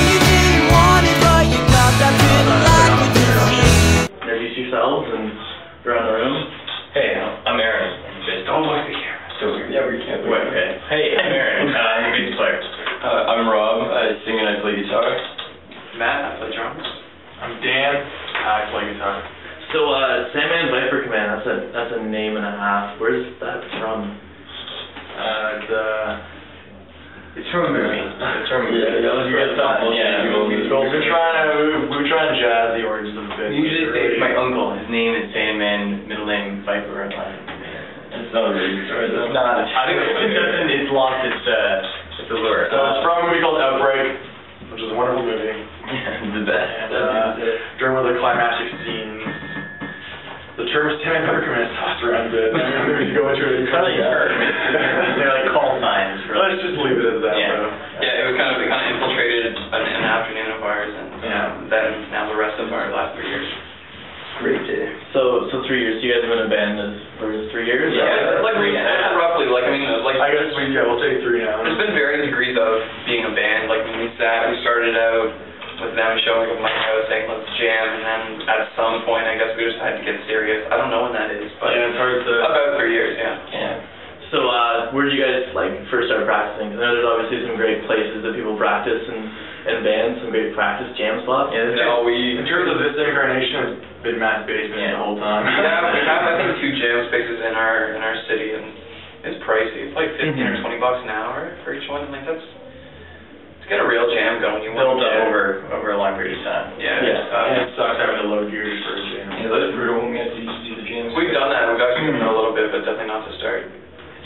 you didn't want it, but you got that bit of luck with your feet. Introduce yourselves and around the room. Hey, I'm Aaron. Just don't look at the camera. So yeah, we can't. Wait, okay. Hey, I'm Aaron. I'm a bass player. I'm Rob. I sing and I play guitar. Matt, I play drums. I'm Dan. I play guitar. So, Sandman Viper Command, that's a name and a half. Where's that from? It's from a movie. It's from Yeah, that was real tough. Yeah, We've been trying to jazz the origins of the bit. We usually say it's my uncle. His name is Sandman, middle name Viper. It's not a really good story though. Nah, I think it's lost its allure. So it's from a movie called Outbreak, which is a wonderful movie. The best. And during one of the climactic scenes, the term Sandman Viper Command is tossed around a bit. I mean, we could go into it. They're like call signs. Let's just leave it at that. Yeah. Though. Yeah, it kind of infiltrated an afternoon of ours, and then now the rest of our last 3 years. Great day. So 3 years. You guys have been in a band for 3 years? Yeah, like roughly. Like I mean, like I guess we'll take 3 now. there's been varying degrees of being a band. Like when we started out with them showing up at my house saying let's jam, and then at some point I guess we just had to get serious. I don't know when that is, but yeah, it's hard to. about 3 years, yeah. Yeah. So, where did you guys first start practicing? Because I know there's obviously some great places that people practice and bands, some great practice jam spots. No, in terms of this incarnation, it's been Matt's basement the whole time. Yeah, we have I think 2 jam spaces in our city, and it's pricey. It's like $15 or $20 an hour for each one. Like to get a real jam going, you Built want up over a long period of time. Yeah. And it sucks having to load gears for a jam. Yeah, that's brutal when we have to do the jams. We've done that. We've actually done it a little bit, but definitely not to start.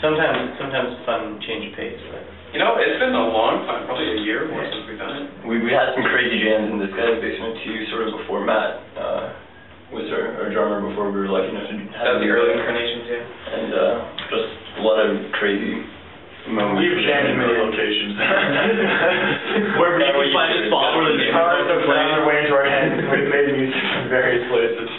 Sometimes it's fun to change pace, but... You know, it's been a long time, probably a year or more since we've done it. We had some crazy jams in this guy's basement too, sort of before Matt was our drummer, before we were lucky enough to have That was the early incarnations, yeah. And just a lot of crazy moments. We've jammed in many locations. Where you can find a spot where the guitars have found their way into our heads. We've made music in various places.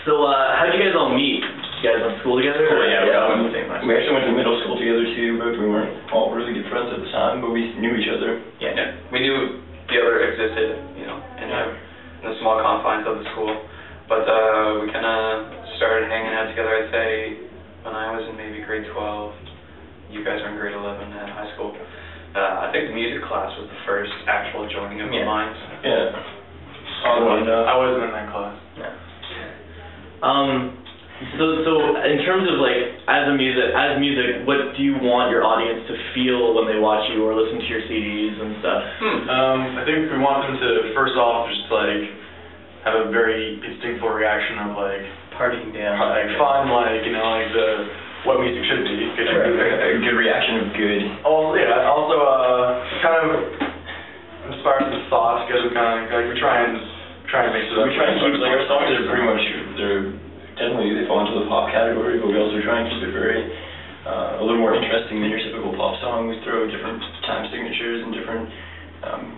So, how did you guys all meet? You guys went to school together? Oh, yeah, we all went to the same high school. We actually went to middle school together too, but we weren't all really good friends at the time, but we knew each other. Yeah. We knew the other existed, you know, in the small confines of the school. But we kind of started hanging out together, I'd say, when I was in maybe grade 12. You guys were in grade 11 at high school. I think the music class was the first actual joining of the minds. Yeah. I wasn't in that class. Yeah. So in terms of as music, what do you want your audience to feel when they watch you or listen to your CDs and stuff? I think we want them to first off just have a very instinctful reaction of Partying down. fun, what music should be. A good reaction of good. Also, kind of inspire some thoughts because we kind of we try and mix it up. We try and keep our songs are pretty much definitely they fall into the pop category, but we also try and keep it very a little more interesting than your typical pop song. We throw different time signatures and different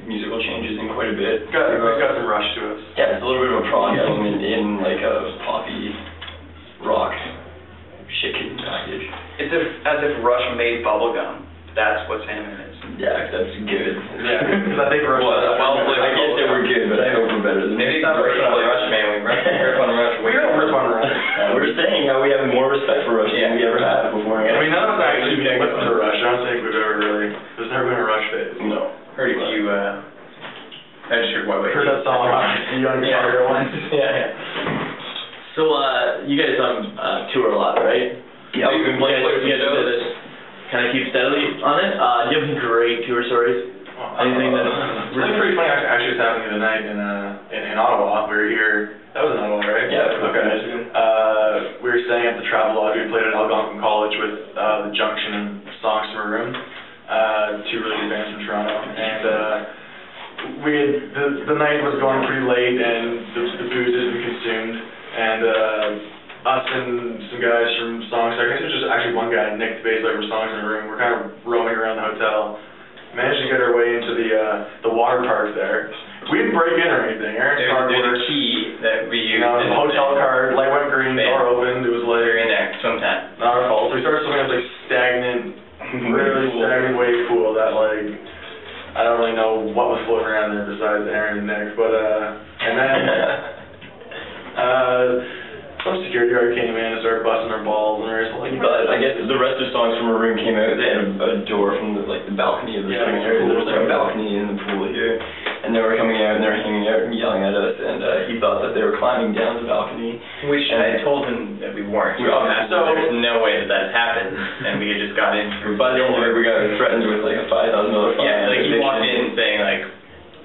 musical changes in quite a bit. It's got some rush to us. Yeah, it's a little bit of a prog element in a poppy rock shaken package. It's as if Rush made bubblegum. That's what Sandman is. Yeah, that's good. Yeah, because I think Rush. I guess they were good, but I hope we're better than Maybe that. Rush man. We riff on Rush. We don't riff on Rush. We're saying how we have more respect for Rush than we ever have before. I mean, none of us actually listen to Rush. I don't think we've ever really. There's never been a Rush phase. No. Heard you. I just heard White Way. Heard that song on the Young Guitar once. Yeah. So you guys tour a lot, right? Yeah, we've been playing kind of keep steadily on it. Do you have any great tour stories? Anything that's really pretty funny actually was happening tonight in Ottawa. We were here. That was in Ottawa, right? Yeah. Okay. We were staying at the Travel Lodge. We played at Algonquin College with the Junction and Songs from a Room, 2 really good bands from Toronto. And the night was going pretty late, and the booze had been consumed, and us and some guys from Songs, I guess it was just actually one guy, Nick, the bass player from Songs in the Room, we're kind of roaming around the hotel, managed to get our way into the water park there. We didn't break in or anything. Aaron's card There's worked. a key that we used. The hotel card, light went green, door opened, it was late. We're in there, swim time. Not our fault. So we started swimming in this stagnant, really stagnant wave pool that I don't really know what was floating around there besides Aaron and Nick, but and then some security guard came in and started busting our balls and we were just like. But I guess the rest of the songs from Maroon came out. They had a door from the balcony of the swimming area. There was like a balcony in the pool here, and they were coming out and they were hanging out and yelling at us. And he thought that they were climbing down the balcony. Which I told him that we weren't. So there's no way that happened, and we had just got in. By the end of it, we got threatened with like a $5,000 fine. Yeah, like he walked in saying like,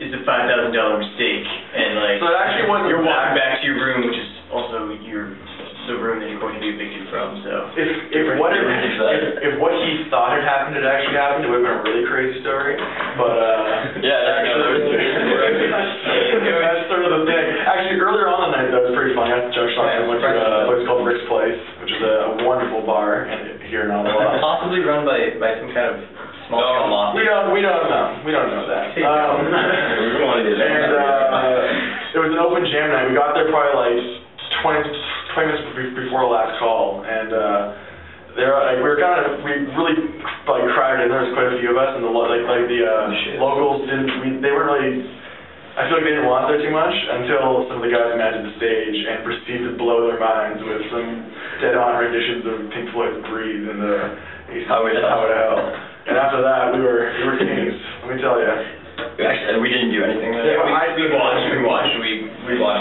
"It's a $5,000 mistake," and like So it actually wasn't you're walking that. back to your room, which is also the room that you're going to be evicted from. So If what he thought had happened had actually happened, it would have been a really crazy story. But actually, that's sort of the thing. Actually, earlier on the night, that was pretty funny. After Junction, I went to a place called Rick's Place, which is a wonderful bar here in Ottawa. possibly run by some kind of small scale mafia. We don't know that. We don't want to get And it was an open jam night. We got there probably like 20 minutes before the last call, and we really like crowded in. There was quite a few of us, and the locals didn't. They weren't really. I feel like they didn't want there too much until some of the guys managed the stage and proceeded to blow their minds with some dead-on renditions of Pink Floyd's "Breathe" and the Highway to Hell. And after that, we were kings. Let me tell you. Actually, we didn't do anything. We watched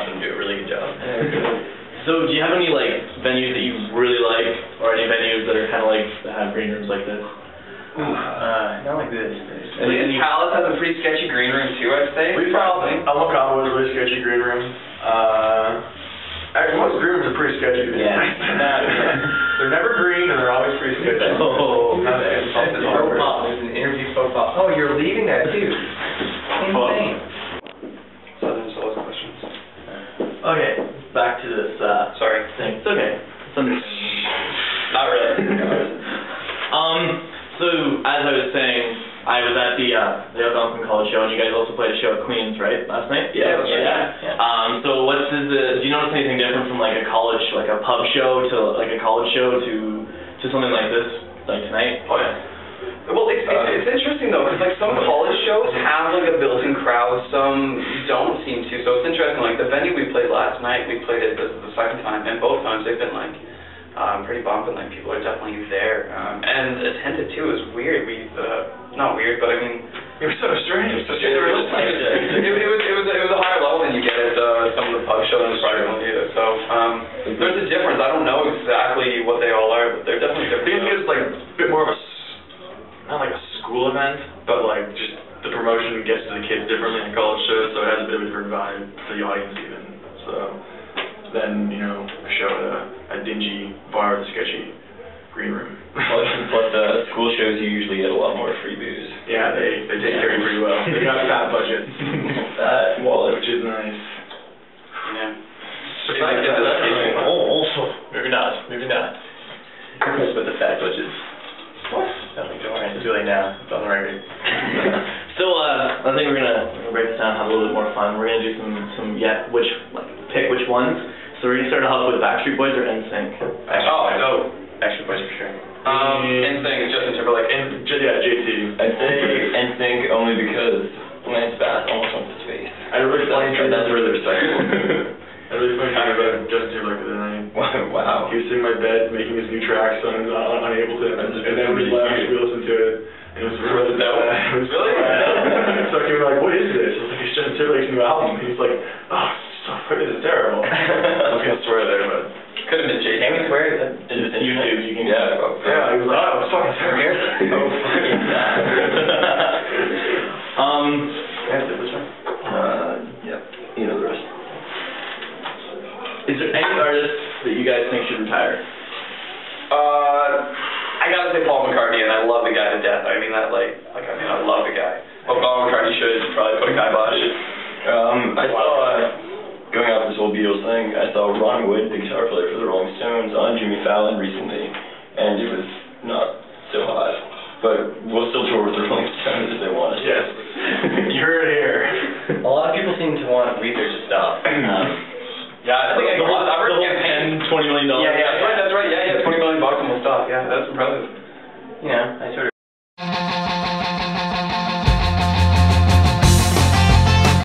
them do a really good job. So do you have any like venues that you really like, or any venues that are kind of like that have green rooms like this? Not like this. Palace has a pretty sketchy green room too, I'd say. We found El Macabo was a really sketchy green room. Actually, most green rooms are pretty sketchy. Yeah. They're never green and they're always pretty sketchy. Oh, There's there's an interview profile. Oh, you're leaving that too. Insane. So there's all those questions. Okay, back to this Sorry. thing. It's okay. It's understandable. Not really. So as I was saying, I was at the Algonquin College show, and you guys also played a show at Queens, right, last night? Yeah, that's right. So do you notice anything different from like a college, like a pub show to like a college show to something like this, like tonight? Oh yeah. Well, it's interesting though, because like some college shows have like a built-in crowd, some don't seem to. So it's interesting. Like the venue we played last night, we played it the second time, and both times they've been like pretty bumping. Like people are definitely there, and attended too is weird. Not weird, but I mean, It was so strange. it was a higher level than you get at some of the pub shows and private ones either. So there's a difference. I don't know exactly what they all are, but they're definitely I different. think it's like a bit more of not like a school event, but like just the promotion gets to the kids differently in college shows, so it has a bit of a different vibe to the audience even. So then, a show at a dingy bar with a sketchy green room. Plus school shows, you usually get a lot more free booze. Yeah, they take care of you pretty well. They got fat budgets. Fat wallet. Which is nice. Yeah. Also, maybe not. With the fat budgets. What? Don't worry, it's really now. It's on the record. So, I think we're gonna break this down, have a little bit more fun. We're gonna do pick which ones. So we're gonna start off with Backstreet Boys or NSYNC. Backstreet Boys for sure. NSYNC, Justin Timberlake. JT. I'd say NSYNC only because Lance Bass almost went to space. I really find That's really respectful. I really find kind of Justin Timberlake the other night. Wow. He was sitting in my bed making his new track, so I was unable to, and then we left, we listened to it, and it was really bad. Really? So he was like, what is this? I was like, it's Justin Timberlake's new album. He's like, oh, this is terrible. I was going to swear there, but... Could have been JT. Can we swear? It's YouTube, you can Yeah, he was like, oh, it's fucking terrible. Oh, fucking bad. Yep. You know the rest. Is there any artists that you guys think should retire? I gotta say Paul McCartney, and I love the guy to death. I mean that I love the guy. Well, Paul McCartney should probably put a kibosh. I saw, going off this whole Beatles thing, I saw Ron Wood, the guitar player for the Rolling Stones, on Jimmy Fallon recently, and it was not so hot. But we'll still tour with the Rolling Stones if they want us. Yes. You heard it here. A lot of people seem to want Weezer to stop. Yeah, I think I've heard $10, $20 million. Yeah, that's right. Yeah, $20 million and we'll stop. Yeah, that's impressive. I sort of